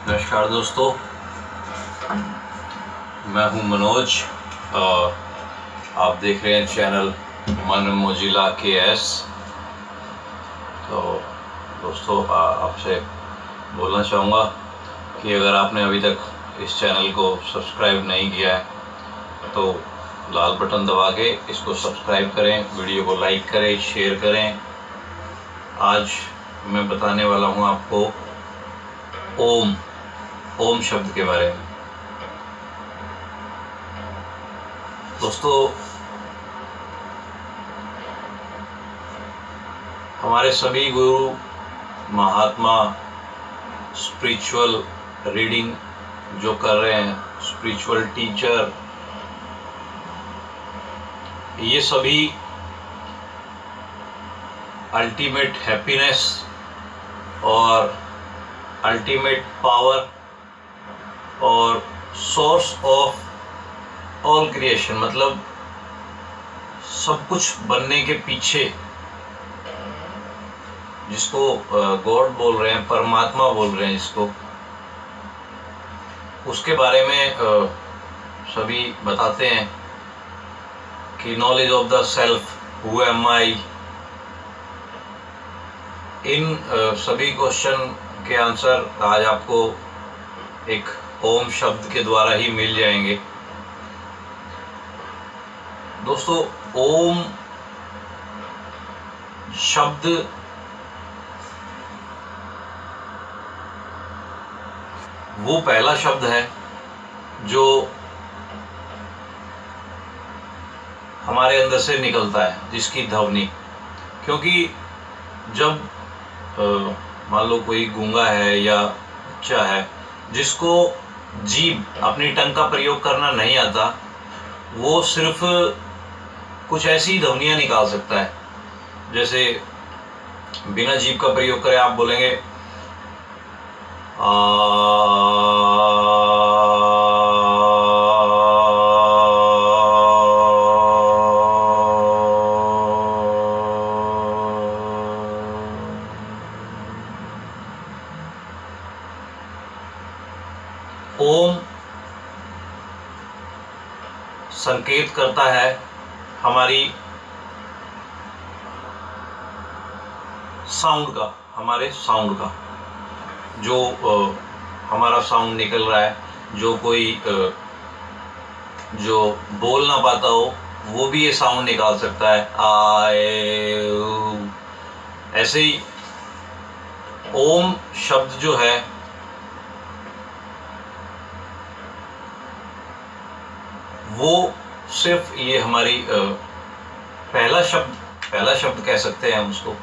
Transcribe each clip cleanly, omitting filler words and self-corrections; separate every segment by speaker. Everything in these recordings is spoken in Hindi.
Speaker 1: नमस्कार दोस्तों, मैं हूं मनोज। आप देख रहे हैं चैनल मन मोजिला KS। तो दोस्तों, आपसे बोलना चाहूँगा कि अगर आपने अभी तक इस चैनल को सब्सक्राइब नहीं किया है तो लाल बटन दबा के इसको सब्सक्राइब करें, वीडियो को लाइक करें, शेयर करें। आज मैं बताने वाला हूँ आपको ओम शब्द के बारे में। दोस्तों, हमारे सभी गुरु महात्मा स्पिरिचुअल रीडिंग जो कर रहे हैं, स्पिरिचुअल टीचर, ये सभी अल्टीमेट हैप्पीनेस और अल्टीमेट पावर और सोर्स ऑफ ऑल क्रिएशन, मतलब सब कुछ बनने के पीछे जिसको गॉड बोल रहे हैं, परमात्मा बोल रहे हैं जिसको, उसके बारे में सभी बताते हैं कि knowledge of the self, who am I. इन सभी क्वेश्चन के आंसर आज आपको एक ओम शब्द के द्वारा ही मिल जाएंगे। दोस्तों, ओम शब्द वो पहला शब्द है जो हमारे अंदर से निकलता है, जिसकी ध्वनि, क्योंकि जब मान लो कोई गूंगा है या बच्चा है जिसको जीभ, अपनी टंग का प्रयोग करना नहीं आता, वो सिर्फ कुछ ऐसी ध्वनियाँ निकाल सकता है। जैसे बिना जीभ का प्रयोग करे आप बोलेंगे ओम संकेत करता है हमारी साउंड का, हमारे साउंड का, जो हमारा साउंड निकल रहा है। जो कोई जो बोल ना पाता हो वो भी ये साउंड निकाल सकता है, आए। ऐसे ही ओम शब्द जो है वो सिर्फ ये हमारी पहला शब्द कह सकते हैं हम उसको।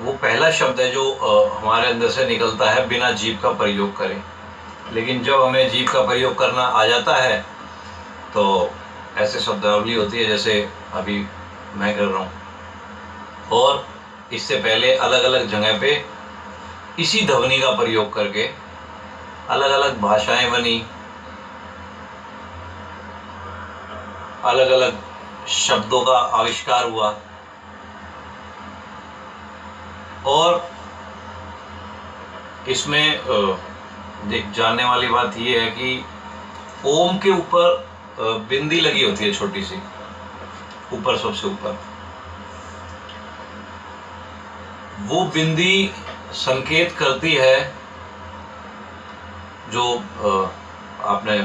Speaker 1: वो पहला शब्द है जो हमारे अंदर से निकलता है बिना जीभ का प्रयोग करें। लेकिन जब हमें जीभ का प्रयोग करना आ जाता है तो ऐसे शब्दावली होती है जैसे अभी मैं कर रहा हूँ, और इससे पहले अलग अलग जगह पे इसी ध्वनि का प्रयोग करके अलग अलग भाषाएं बनी, अलग अलग शब्दों का आविष्कार हुआ। और इसमें जानने वाली बात यह है कि ओम के ऊपर बिंदी लगी होती है, छोटी सी, ऊपर, सबसे ऊपर। वो बिंदी संकेत करती है, जो आपने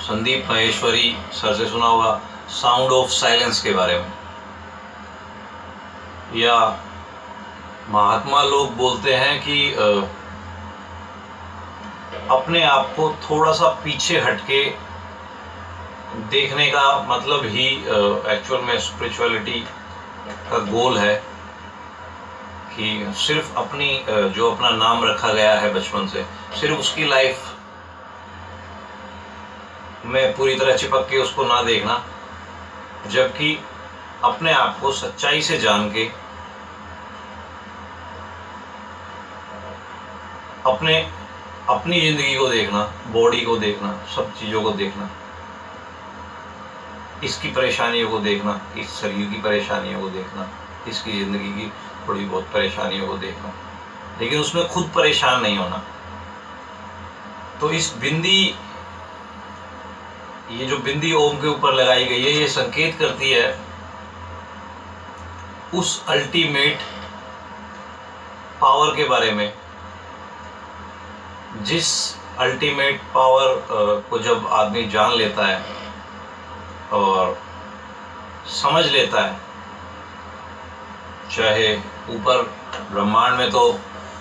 Speaker 1: संदीप महेश्वरी सर से सुना होगा, साउंड ऑफ साइलेंस के बारे में, या महात्मा लोग बोलते हैं कि अपने आप को थोड़ा सा पीछे हटके देखने का मतलब ही एक्चुअल में स्पिरिचुअलिटी का गोल है, कि सिर्फ अपनी जो अपना नाम रखा गया है बचपन से, सिर्फ उसकी लाइफ में पूरी तरह चिपक के उसको ना देखना, जबकि अपने आप को सच्चाई से जान के अपनी जिंदगी को देखना, बॉडी को देखना, सब चीज़ों को देखना, इसकी परेशानियों को देखना, इस शरीर की परेशानियों को देखना, इसकी ज़िंदगी की थोड़ी बहुत परेशानियों को देखना, लेकिन उसमें खुद परेशान नहीं होना। तो इस बिंदी, ये जो बिंदी ओम के ऊपर लगाई गई है, ये संकेत करती है उस अल्टीमेट पावर के बारे में, जिस अल्टीमेट पावर को जब आदमी जान लेता है और समझ लेता है, चाहे ऊपर ब्रह्मांड में तो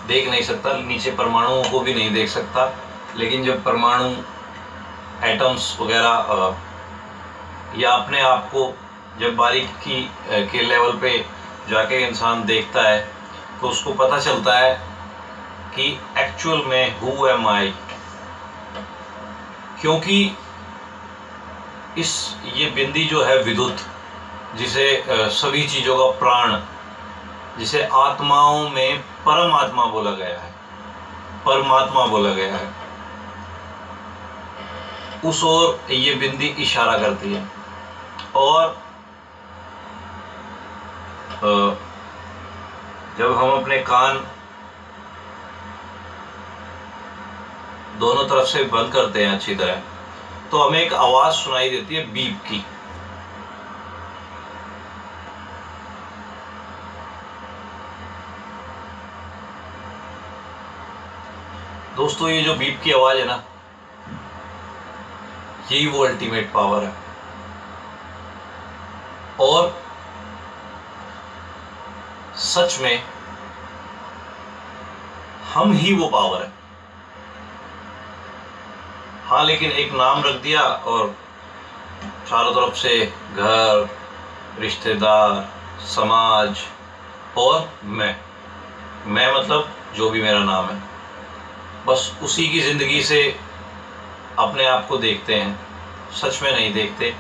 Speaker 1: देख नहीं सकता, नीचे परमाणुओं को भी नहीं देख सकता, लेकिन जब परमाणु, एटम्स वगैरह या अपने आप को जब बारीकी के लेवल पे जाके इंसान देखता है तो उसको पता चलता है कि एक्चुअल में हु एम आई। क्योंकि ये बिंदी जो है विद्युत, जिसे सभी चीज़ों का प्राण, जिसे आत्माओं में परमात्मा बोला गया है, परमात्मा बोला गया है, उस ओर ये बिंदी इशारा करती है। और जब हम अपने कान दोनों तरफ से बंद करते हैं अच्छी तरह, तो हमें एक आवाज सुनाई देती है बीप की। दोस्तों, ये जो बीप की आवाज है ना, यही वो अल्टीमेट पावर है। और सच में हम ही वो पावर है। हाँ, लेकिन एक नाम रख दिया और चारों तरफ से घर, रिश्तेदार, समाज और मैं मतलब जो भी मेरा नाम है, बस उसी की ज़िंदगी से अपने आप को देखते हैं, सच में नहीं देखते।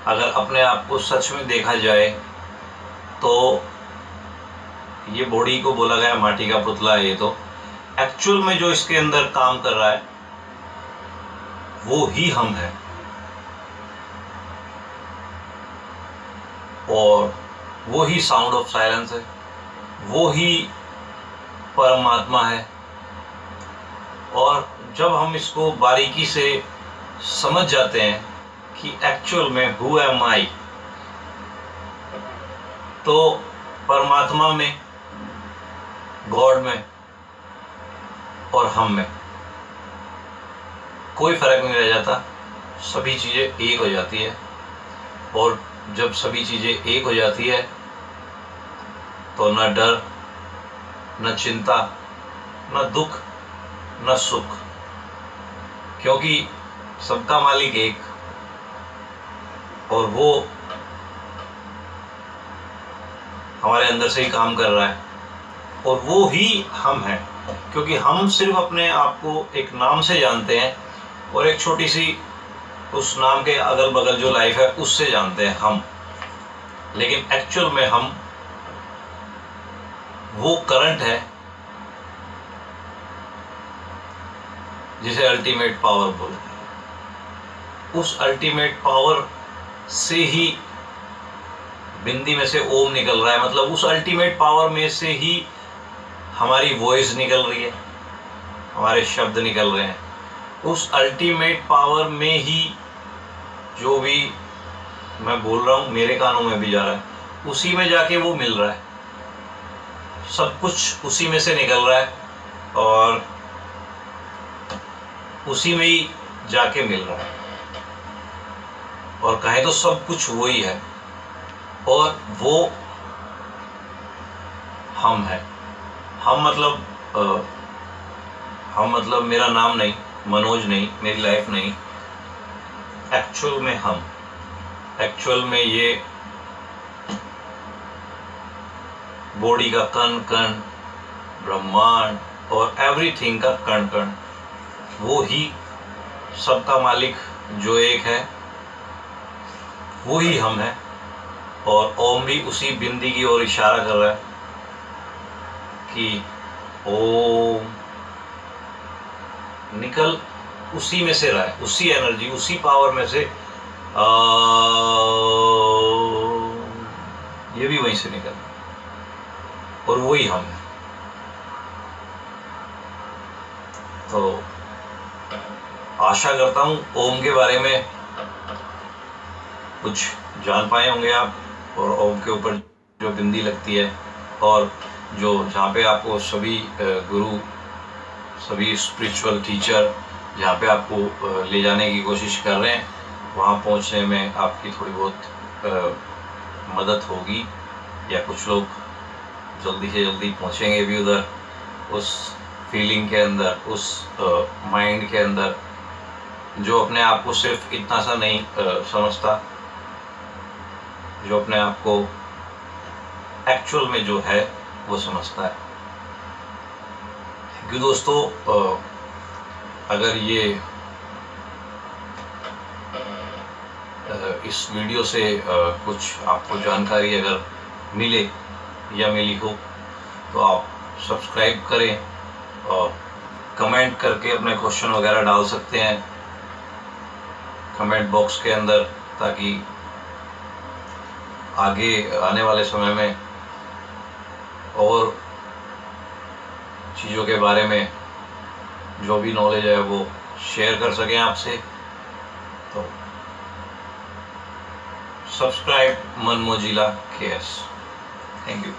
Speaker 1: अगर अपने आप को सच में देखा जाए तो ये बॉडी को बोला गया माटी का पुतला है, ये तो एक्चुअल में जो इसके अंदर काम कर रहा है वो ही हम हैं। और वो ही साउंड ऑफ साइलेंस है, वो ही परमात्मा है। और जब हम इसको बारीकी से समझ जाते हैं कि एक्चुअल में हु एम आई, तो परमात्मा में, गॉड में और हम में कोई फर्क नहीं रह जाता, सभी चीज़ें एक हो जाती है। और जब सभी चीज़ें एक हो जाती है तो न डर, न चिंता, न दुख, न सुख, क्योंकि सबका मालिक एक, और वो हमारे अंदर से ही काम कर रहा है, और वो ही हम हैं। क्योंकि हम सिर्फ अपने आप को एक नाम से जानते हैं और एक छोटी सी उस नाम के अगल बगल जो लाइफ है उससे जानते हैं हम, लेकिन एक्चुअल में हम वो करंट है जिसे अल्टीमेट पावर बोलते हैं। उस अल्टीमेट पावर से ही बिंदी में से ओम निकल रहा है, मतलब उस अल्टीमेट पावर में से ही हमारी वॉइस निकल रही है, हमारे शब्द निकल रहे हैं। उस अल्टीमेट पावर में ही जो भी मैं बोल रहा हूँ मेरे कानों में भी जा रहा है, उसी में जाके वो मिल रहा है, सब कुछ उसी में से निकल रहा है और उसी में ही जाके मिल रहा है। और कहें तो सब कुछ वही है, और वो हम है। हम मतलब मेरा नाम नहीं, मनोज नहीं, मेरी लाइफ नहीं, एक्चुअल में हम, एक्चुअल में ये बॉडी का कण कण, ब्रह्मांड और एवरीथिंग का कण कण, वो ही सबका मालिक जो एक है, वो ही हम है। और ओम भी उसी बिंदी की ओर इशारा कर रहा है कि ओम निकल उसी में से रहा है, उसी एनर्जी, उसी पावर में से ये भी वहीं से निकल, और वही हम है। तो आशा करता हूँ ओम के बारे में कुछ जान पाए होंगे आप, और ओम के ऊपर जो बिंदी लगती है और जो जहाँ पे आपको सभी गुरु, सभी स्पिरिचुअल टीचर जहाँ पे आपको ले जाने की कोशिश कर रहे हैं, वहाँ पहुँचने में आपकी थोड़ी बहुत मदद होगी, या कुछ लोग जल्दी से जल्दी पहुँचेंगे भी उधर, उस फीलिंग के अंदर, उस माइंड के अंदर जो अपने आप को सिर्फ इतना सा नहीं समझता, जो अपने आप को एक्चुअल में जो है वो समझता है। क्योंकि दोस्तों अगर ये इस वीडियो से कुछ आपको जानकारी अगर मिले या मिली हो तो आप सब्सक्राइब करें और कमेंट करके अपने क्वेश्चन वगैरह डाल सकते हैं कमेंट बॉक्स के अंदर, ताकि आगे आने वाले समय में और चीज़ों के बारे में जो भी नॉलेज है वो शेयर कर सकें आपसे। तो सब्सक्राइब मन मोजिला KS। Thank you.